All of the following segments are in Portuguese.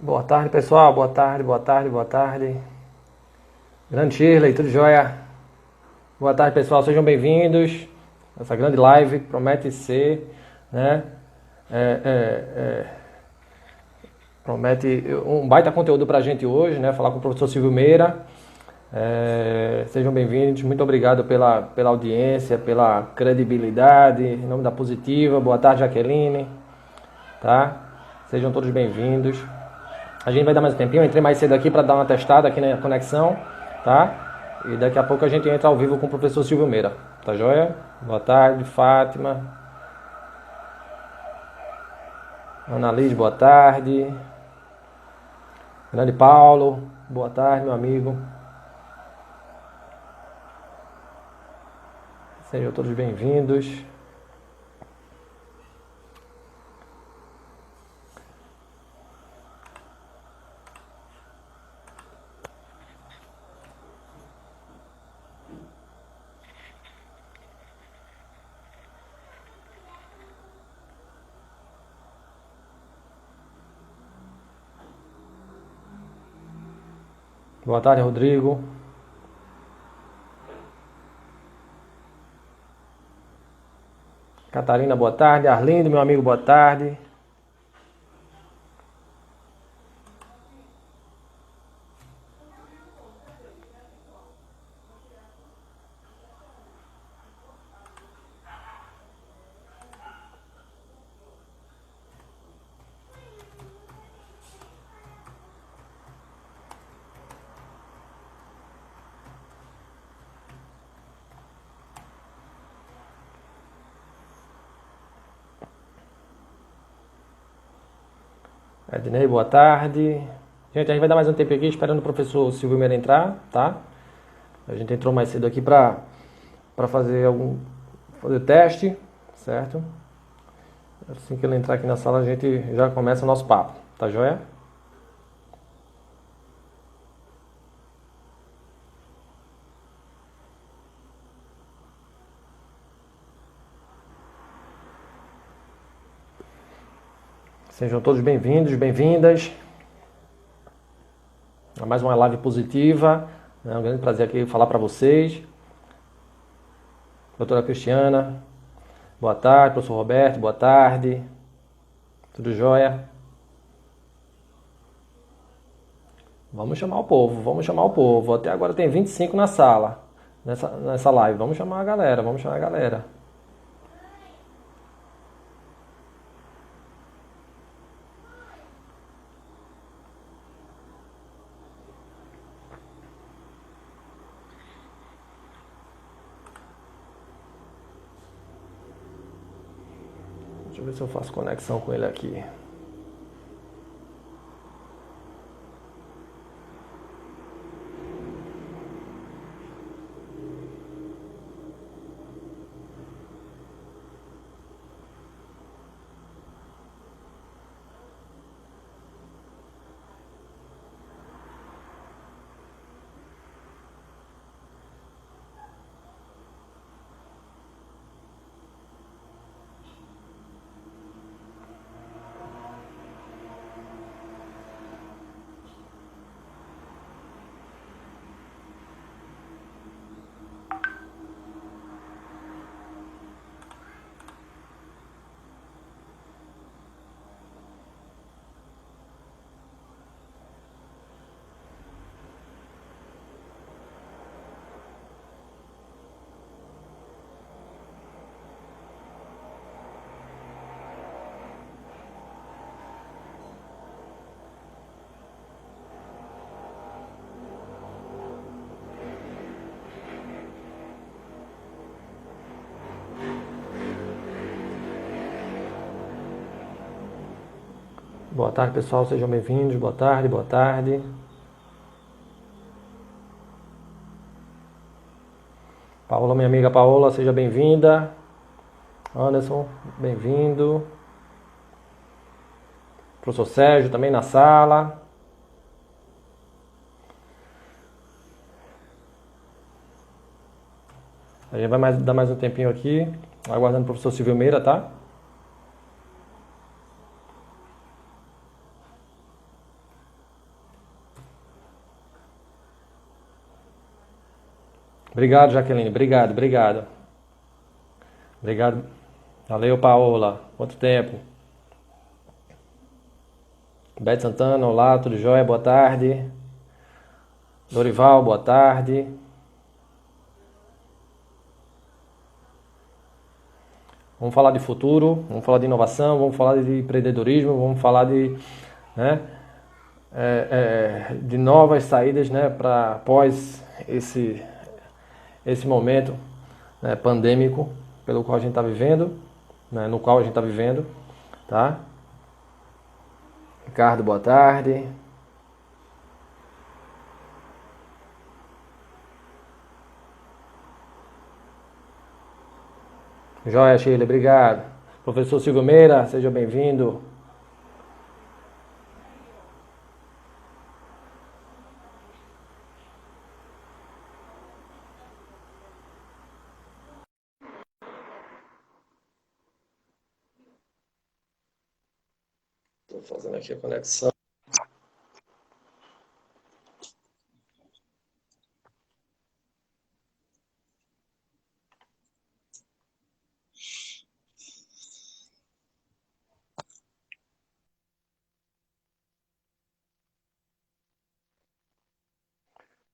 Boa tarde, pessoal. Boa tarde, boa tarde, boa tarde. Grande Shirley, tudo jóia? Boa tarde, pessoal. Sejam bem-vindos. Essa grande live promete ser, né? é, é, é, Promete um baita conteúdo pra gente hoje, né? Falar com o professor Silvio Meira. Sejam bem-vindos. Muito obrigado pela audiência, pela credibilidade. Em nome da Positiva. Boa tarde, Jaqueline. Tá? Sejam todos bem-vindos. A gente vai dar mais um tempinho. Eu entrei mais cedo aqui para dar uma testada aqui na conexão, tá? E daqui a pouco a gente entra ao vivo com o professor Silvio Meira. Tá joia? Boa tarde, Fátima. Ana Liz, boa tarde. Grande Paulo, boa tarde, meu amigo. Sejam todos bem-vindos. Boa tarde, Rodrigo. Catarina, boa tarde. Arlindo, meu amigo, boa tarde. Ednei, boa tarde. Gente, a gente vai dar mais um tempo aqui esperando o professor Silvio Meira entrar, tá? A gente entrou mais cedo aqui para fazer teste, certo? Assim que ele entrar aqui na sala, a gente já começa o nosso papo, tá joia? Sejam todos bem-vindos, bem-vindas a mais uma live positiva. É um grande prazer aqui falar para vocês. Doutora Cristiana, boa tarde. Professor Roberto, boa tarde. Tudo jóia? Vamos chamar o povo, vamos chamar o povo. Até agora tem 25 na sala, nessa live. Vamos chamar a galera, vamos chamar a galera. Deixa eu ver se eu faço conexão com ele aqui. Boa tarde, pessoal, sejam bem-vindos. Boa tarde, boa tarde. Paola, minha amiga Paola, seja bem-vinda. Anderson, bem-vindo. Professor Sérgio também na sala. A gente vai dar mais um tempinho aqui, aguardando o professor Silvio Meira, tá? Obrigado, Jaqueline. Obrigado, obrigado. Obrigado. Valeu, Paola. Quanto tempo? Bete Santana, olá, tudo jóia? Boa tarde. Dorival, boa tarde. Vamos falar de futuro, vamos falar de inovação, vamos falar de empreendedorismo, vamos falar de, né, de novas saídas, né, para após esse momento, né, pandêmico pelo qual a gente está vivendo, né, no qual a gente está vivendo, tá? Ricardo, boa tarde. Joia, Sheila, obrigado. Professor Silvio Meira, seja bem-vindo. Estou fazendo aqui a conexão.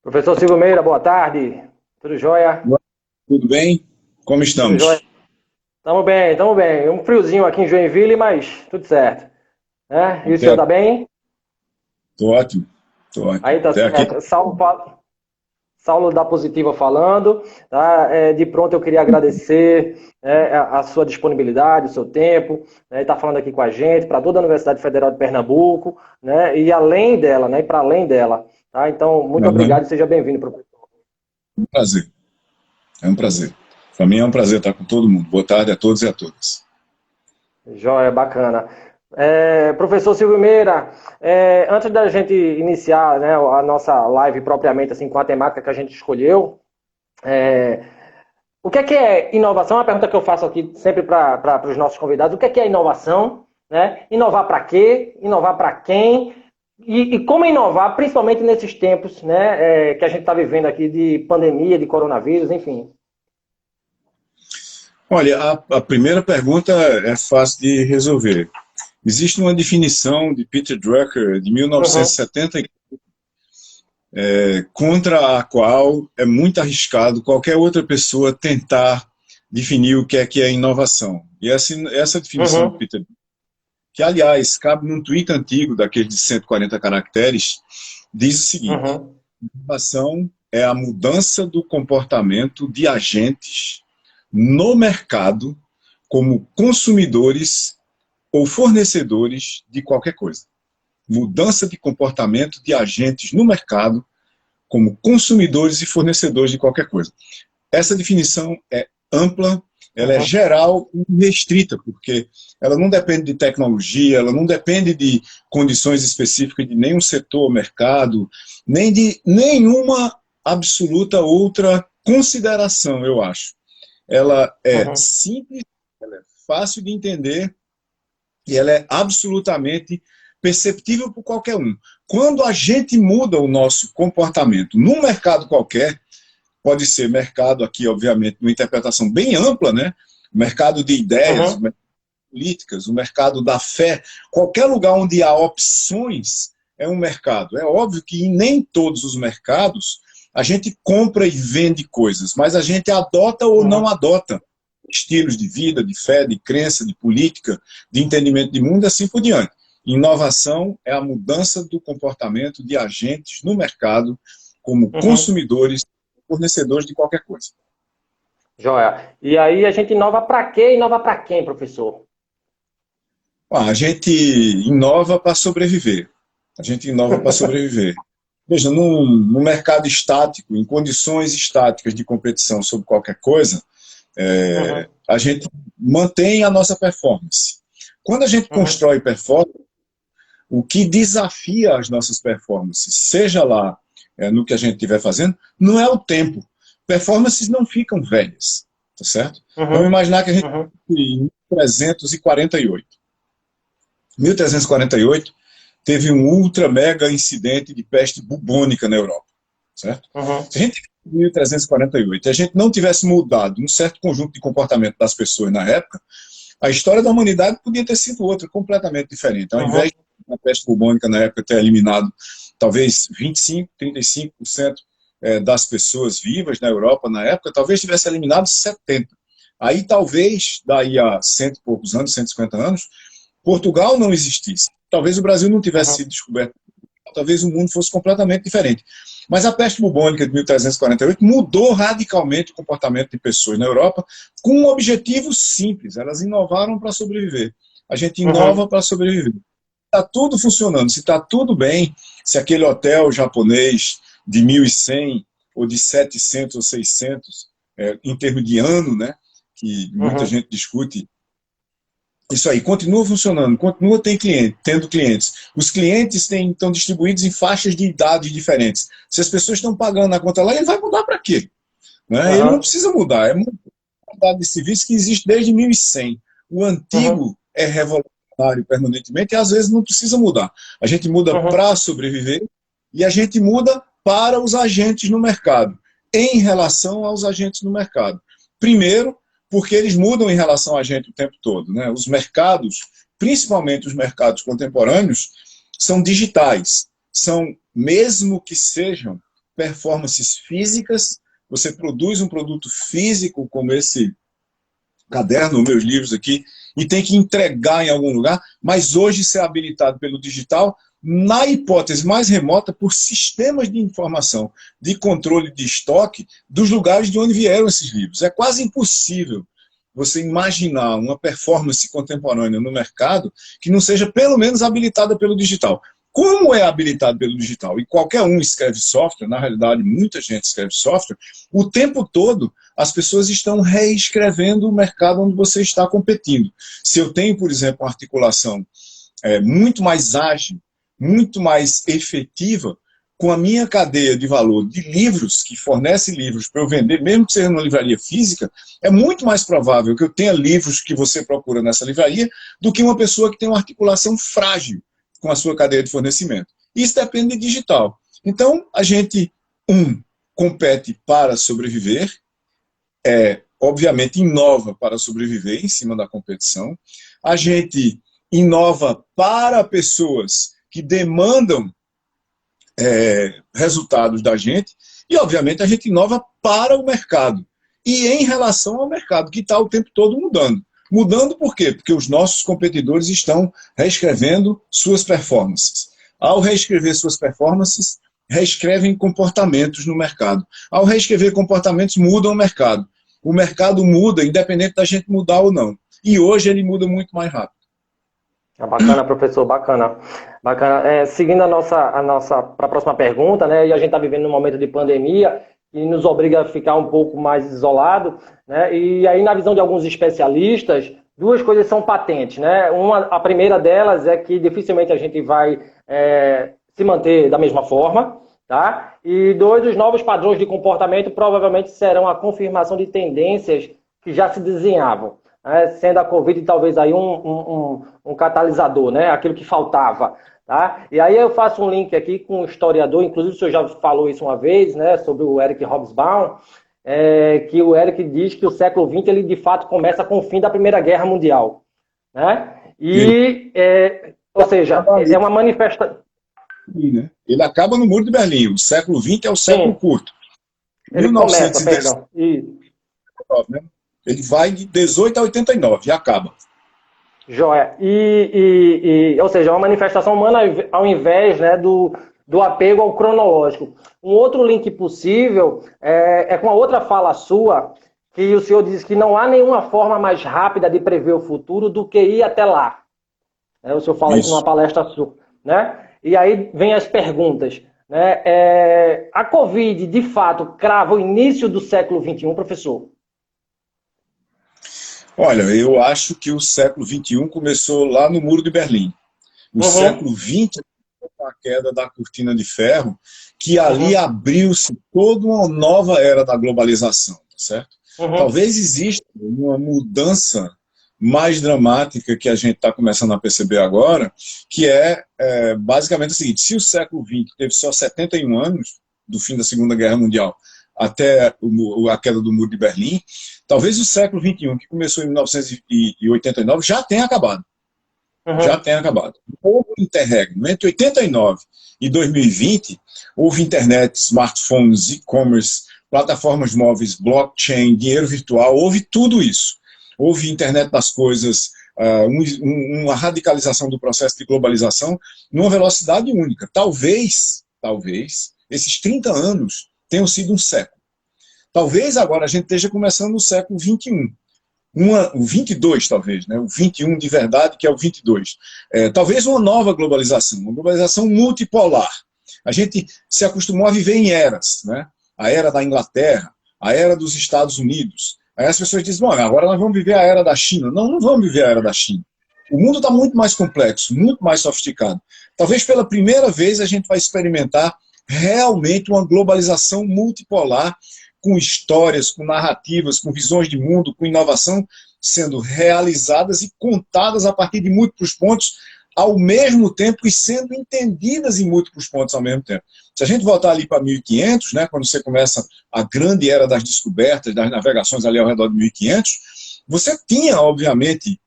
Professor Silvio Meira, boa tarde. Tudo jóia? Tudo bem? Como Tudo jóia? estamos? Tamo bem, tamo bem. Um friozinho aqui em Joinville, mas tudo certo. Né? E o senhor Até, tá bem? tô ótimo, tô ótimo. Aí tá Até aqui, certo. Saulo da Positiva falando, tá? De pronto eu queria agradecer, a sua disponibilidade, o seu tempo, né? Tá falando aqui com a gente, para toda a Universidade Federal de Pernambuco, né? E além dela, né? E para além dela, tá? Então, muito uhum. obrigado e seja bem-vindo, professor. Um prazer, é um prazer. Para mim é um prazer estar com todo mundo. Boa tarde a todos e a todas. Joia, bacana. Professor Silvio Meira, antes da gente iniciar, né, a nossa live propriamente assim com a temática que a gente escolheu, é, o que é inovação? É uma pergunta que eu faço aqui sempre para os nossos convidados. O que é inovação? Né? Inovar para quê? Inovar para quem? E como inovar, principalmente nesses tempos, né, que a gente está vivendo aqui de pandemia, de coronavírus, enfim. Olha, a primeira pergunta é fácil de resolver. Existe uma definição de Peter Drucker de Uhum, 1970 contra a qual é muito arriscado qualquer outra pessoa tentar definir o que é inovação. E essa definição de uhum, Peter, que aliás cabe num tweet antigo daquele de 140 caracteres, diz o seguinte: uhum, inovação é a mudança do comportamento de agentes no mercado como consumidores ou fornecedores de qualquer coisa. Mudança de comportamento de agentes no mercado como consumidores e fornecedores de qualquer coisa. Essa definição é ampla, ela é uhum, geral e restrita, porque ela não depende de tecnologia, ela não depende de condições específicas de nenhum setor ou mercado, nem de nenhuma absoluta outra consideração, eu acho. Ela é uhum, simples, ela é fácil de entender e ela é absolutamente perceptível por qualquer um. Quando a gente muda o nosso comportamento num mercado qualquer, pode ser mercado aqui, obviamente, numa interpretação bem ampla, né? O mercado de ideias, o uhum, mercado de políticas, o mercado da fé, qualquer lugar onde há opções é um mercado. É óbvio que em nem todos os mercados a gente compra e vende coisas, mas a gente adota ou não uhum. adota estilos de vida, de fé, de crença, de política, de entendimento de mundo, assim por diante. Inovação é a mudança do comportamento de agentes no mercado como Uhum. consumidores, fornecedores de qualquer coisa. Joia. E aí a gente inova para quê e inova para quem, professor? A gente inova para sobreviver. A gente inova para sobreviver. Veja, no mercado estático, em condições estáticas de competição sobre qualquer coisa, Uhum, a gente mantém a nossa performance. Quando a gente uhum, constrói performance, o que desafia as nossas performances, seja lá no que a gente estiver fazendo, não é o tempo. performances não ficam velhas, tá certo? Uhum. Vamos imaginar que a gente Uhum. em 1348. 1348 teve um ultra mega incidente de peste bubônica na Europa, certo? Uhum. Se a gente em 1348 a gente não tivesse mudado um certo conjunto de comportamento das pessoas na época, a história da humanidade podia ter sido outra, completamente diferente. Ao invés da peste bubônica na época ter eliminado talvez 25, 35% das pessoas vivas na Europa na época, talvez tivesse eliminado 70%. Aí talvez, daí a cento e poucos anos, 150 anos, Portugal não existisse. Talvez o Brasil não tivesse sido descoberto. Talvez o mundo fosse completamente diferente. Mas a peste bubônica de 1348 mudou radicalmente o comportamento de pessoas na Europa com um objetivo simples. Elas inovaram para sobreviver. A gente inova para sobreviver. Está tudo funcionando, se está tudo bem, se aquele hotel japonês de 1.100 ou de 700 ou 600, em termos de ano, né, que muita gente discute, isso aí continua funcionando, continua tendo clientes. Os clientes estão distribuídos em faixas de idade diferentes. Se as pessoas estão pagando a conta lá, ele vai mudar para quê? Né? Ele não precisa mudar. É uma quantidade de serviço que existe desde 1100. O antigo é revolucionário permanentemente e às vezes não precisa mudar. A gente muda para sobreviver e a gente muda para os agentes no mercado, em relação aos agentes no mercado. Primeiro, porque eles mudam em relação a gente o tempo todo, né? Os mercados, principalmente os mercados contemporâneos, são digitais. São, mesmo que sejam performances físicas, você produz um produto físico, como esse caderno, meus livros aqui, e tem que entregar em algum lugar, mas hoje ser habilitado pelo digital, na hipótese mais remota, por sistemas de informação, de controle de estoque, dos lugares de onde vieram esses livros. É quase impossível você imaginar uma performance contemporânea no mercado que não seja pelo menos habilitada pelo digital. Como é habilitado pelo digital? E qualquer um escreve software, na realidade muita gente escreve software, o tempo todo as pessoas estão reescrevendo o mercado onde você está competindo. Se eu tenho, por exemplo, uma articulação muito mais ágil, muito mais efetiva, com a minha cadeia de valor de livros, que fornece livros para eu vender, mesmo que seja numa livraria física, é muito mais provável que eu tenha livros que você procura nessa livraria do que uma pessoa que tem uma articulação frágil com a sua cadeia de fornecimento. Isso depende de digital. Então, a gente, compete para sobreviver, obviamente inova para sobreviver em cima da competição, a gente inova para pessoas que demandam resultados da gente, e obviamente a gente inova para o mercado. E em relação ao mercado, que está o tempo todo mudando. Mudando por quê? Porque os nossos competidores estão reescrevendo suas performances. Ao reescrever suas performances, reescrevem comportamentos no mercado. Ao reescrever comportamentos, mudam o mercado. O mercado muda, independente da gente mudar ou não. E hoje ele muda muito mais rápido. Bacana, professor, bacana. Bacana. Seguindo a nossa para a próxima pergunta, né? E a gente está vivendo um momento de pandemia que nos obriga a ficar um pouco mais isolado, né? E aí, na visão de alguns especialistas, duas coisas são patentes, né? A primeira delas é que dificilmente a gente vai se manter da mesma forma, tá? E dois, os novos padrões de comportamento provavelmente serão a confirmação de tendências que já se desenhavam. Sendo a Covid talvez aí um catalisador, né? Aquilo que faltava. Tá? E aí eu faço um link aqui com um historiador, inclusive o senhor já falou isso uma vez, né? Sobre o Eric Hobsbawm, que o Eric diz que o século XX ele de fato começa com o fim da Primeira Guerra Mundial. Né? E, ou seja, é uma manifestação... Ele acaba no Muro de Berlim, o século XX é o século curto. Ele 1910, começa, perdão. Né? Ele vai de 18 a 89 e acaba. Joia. Ou seja, é uma manifestação humana ao invés, né, do apego ao cronológico. Um outro link possível é com a outra fala sua, que o senhor diz que não há nenhuma forma mais rápida de prever o futuro do que ir até lá. O senhor fala isso numa palestra sua. Né? E aí vem as perguntas. Né? A Covid, de fato, crava o início do século XXI, professor? Olha, eu acho que o século XXI começou lá no Muro de Berlim. O século XX com a queda da cortina de ferro, que ali abriu-se toda uma nova era da globalização, certo? Talvez exista uma mudança mais dramática que a gente está começando a perceber agora, que é basicamente o seguinte: se o século XX teve só 71 anos, do fim da Segunda Guerra Mundial até a queda do Muro de Berlim, talvez o século XXI, que começou em 1989, já tenha acabado. Já tenha acabado. Houve um interregno. Entre 89 e 2020, houve internet, smartphones, e-commerce, plataformas móveis, blockchain, dinheiro virtual, houve tudo isso. Houve internet das coisas, uma radicalização do processo de globalização numa velocidade única. Talvez, esses 30 anos tenham sido um século. Talvez agora a gente esteja começando no século XXI. O 22, talvez, né? O 21 de verdade, que é o 22. Talvez uma nova globalização, uma globalização multipolar. A gente se acostumou a viver em eras, né? A era da Inglaterra, a era dos Estados Unidos. Aí as pessoas dizem, bom, agora nós vamos viver a era da China. Não, não vamos viver a era da China. O mundo está muito mais complexo, muito mais sofisticado. Talvez pela primeira vez a gente vai experimentar realmente uma globalização multipolar, com histórias, com narrativas, com visões de mundo, com inovação sendo realizadas e contadas a partir de múltiplos pontos ao mesmo tempo e sendo entendidas em múltiplos pontos ao mesmo tempo. Se a gente voltar ali para 1500, né, quando você começa a grande era das descobertas, das navegações ali ao redor de 1500, você tinha, obviamente,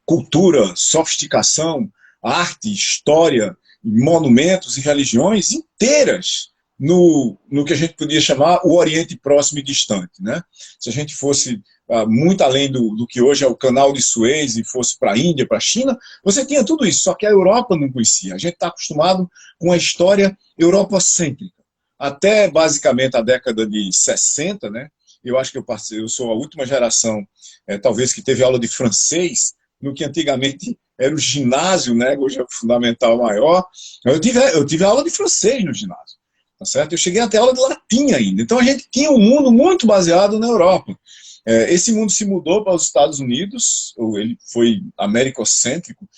cultura, sofisticação, arte, história, monumentos e religiões inteiras no que a gente podia chamar o Oriente Próximo e Distante, né? Se a gente fosse muito além do que hoje é o Canal de Suez e fosse para a Índia, para a China, você tinha tudo isso, só que a Europa não conhecia. A gente está acostumado com a história europocêntrica. Até basicamente a década de 60, né? Eu acho que eu sou a última geração, talvez, que teve aula de francês, no que antigamente era o ginásio, né? Hoje é o fundamental maior. Eu tive aula de francês no ginásio. Tá certo? Eu cheguei até a aula de latim ainda. Então a gente tinha um mundo muito baseado na Europa. Esse mundo se mudou para os Estados Unidos, ou ele foi americocêntrico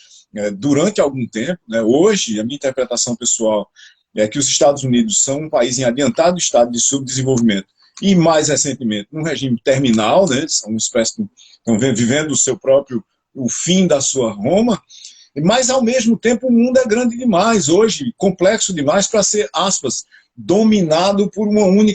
durante algum tempo, né? Hoje, a minha interpretação pessoal é que os Estados Unidos são um país em adiantado estado de subdesenvolvimento e, mais recentemente, num regime terminal, né? São uma espécie de, estão vivendo o fim da sua Roma. Mas, ao mesmo tempo, o mundo é grande demais hoje, complexo demais para ser, aspas, dominado por uma única